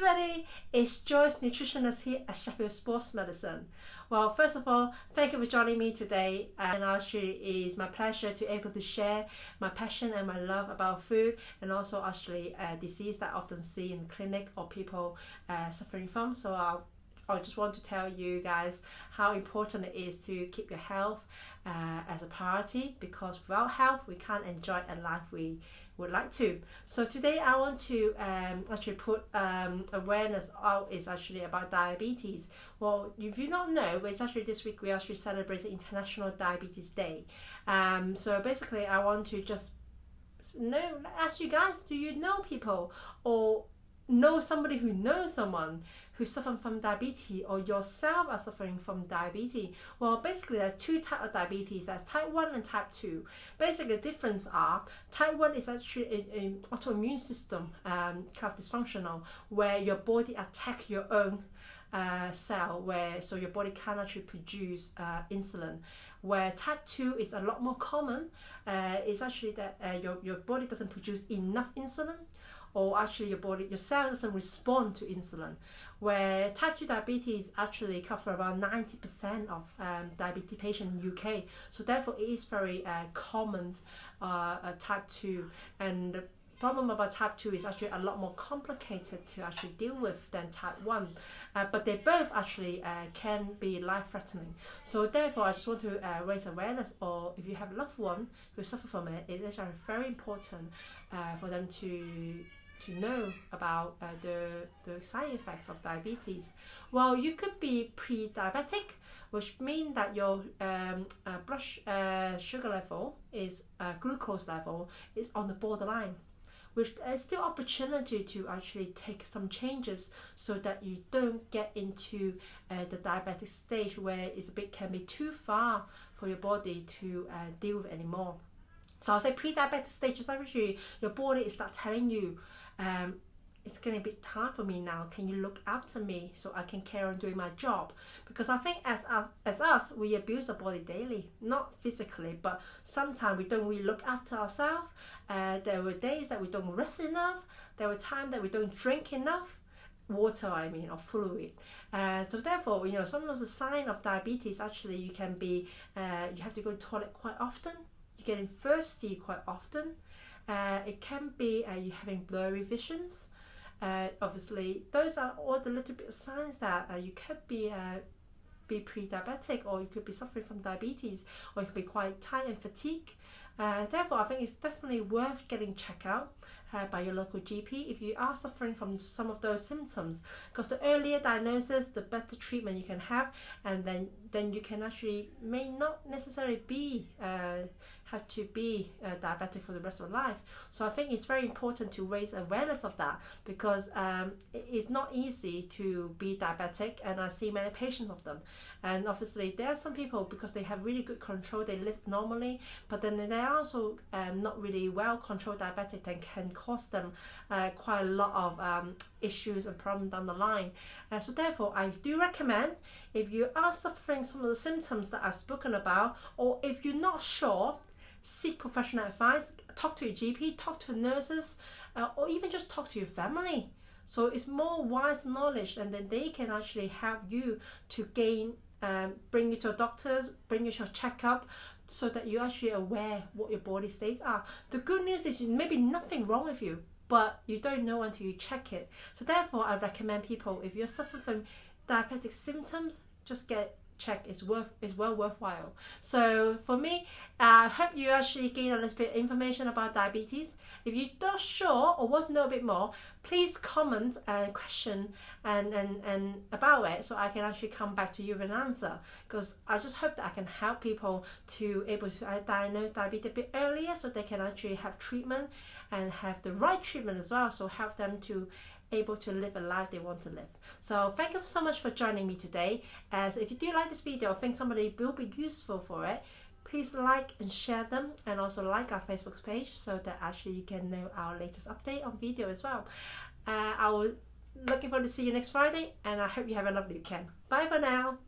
everybody, it's Joyce, nutritionist here at Sheffield Sports Medicine. Well, first of all, thank you for joining me today, and actually it's my pleasure to able to share my passion and my love about food, and also actually disease that I often see in clinic or people suffering from. So I just want to tell you guys how important it is to keep your health as a priority, because without health we can't enjoy a life we would like to. So today I want to actually put awareness out is actually about diabetes. Well, if you don't know, it's actually this week we actually celebrated International Diabetes Day. So basically I want to just ask you guys, do you know people or know somebody who knows someone who's suffering from diabetes, or yourself are suffering from diabetes? Well, basically there's two types of diabetes. There's type 1 and type 2. Basically the difference are type 1 is actually an autoimmune system kind of dysfunctional, where your body attack your own cell, so your body can actually produce insulin. Where type 2 is a lot more common, it's actually that your body doesn't produce enough insulin, or actually your cell doesn't respond to insulin. Where type 2 diabetes actually cover around 90% of diabetes patients in UK. So therefore it is very common type 2. And the problem about type 2 is actually a lot more complicated to actually deal with than type 1. But they both actually can be life-threatening. So therefore I just want to raise awareness, or if you have a loved one who suffer from it, it is actually very important for them to know about the side effects of diabetes. Well, you could be pre-diabetic, which means that your blood sugar level is glucose level is on the borderline, which is still opportunity to actually take some changes so that you don't get into the diabetic stage where can be too far for your body to deal with anymore. So I'll say pre-diabetic stage is actually your body is start telling you, it's getting a bit hard for me now, can you look after me so I can carry on doing my job? Because I think as us, we abuse our body daily, not physically, but sometimes we don't really look after ourselves. There were days that we don't rest enough, there were times that we don't drink enough water, or fluid. So therefore, some of the signs of diabetes, actually you can be, you have to go to the toilet quite often, you're getting thirsty quite often. It can be you having blurry visions. Obviously, those are all the little bit of signs that you could be pre-diabetic, or you could be suffering from diabetes, or you could be quite tired and fatigued. Therefore, I think it's definitely worth getting checked out by your local GP if you are suffering from some of those symptoms, because the earlier diagnosis, the better treatment you can have, and then you can actually may not necessarily be have to be diabetic for the rest of your life. So I think it's very important to raise awareness of that, because it's not easy to be diabetic, and I see many patients of them. And obviously there are some people, because they have really good control, they live normally, but then they are also not really well controlled diabetic, and can cause them quite a lot of issues and problems down the line. So therefore I do recommend, if you are suffering some of the symptoms that I've spoken about, or if you're not sure, seek professional advice, talk to your GP, talk to nurses, or even just talk to your family. So it's more wise knowledge, and then they can actually help you to gain, bring you to doctors, bring you to a checkup, so that you're actually aware what your body states are. The good news is maybe nothing wrong with you, but you don't know until you check it. So therefore I recommend people, if you're suffering from diabetic symptoms, just get check. It's well worthwhile. So for me, I hope you actually gain a little bit of information about diabetes. If you're not sure or want to know a bit more, please comment and question and about it, so I can actually come back to you with an answer, because I just hope that I can help people to able to diagnose diabetes a bit earlier, so they can actually have treatment and have the right treatment as well, so help them to able to live a life they want to live. So thank you so much for joining me today. As if you do like this video or think somebody will be useful for it, please like and share them, and also like our Facebook page, so that actually you can know our latest update on video as well. I will looking forward to see you next Friday, and I hope you have a lovely weekend. Bye for now.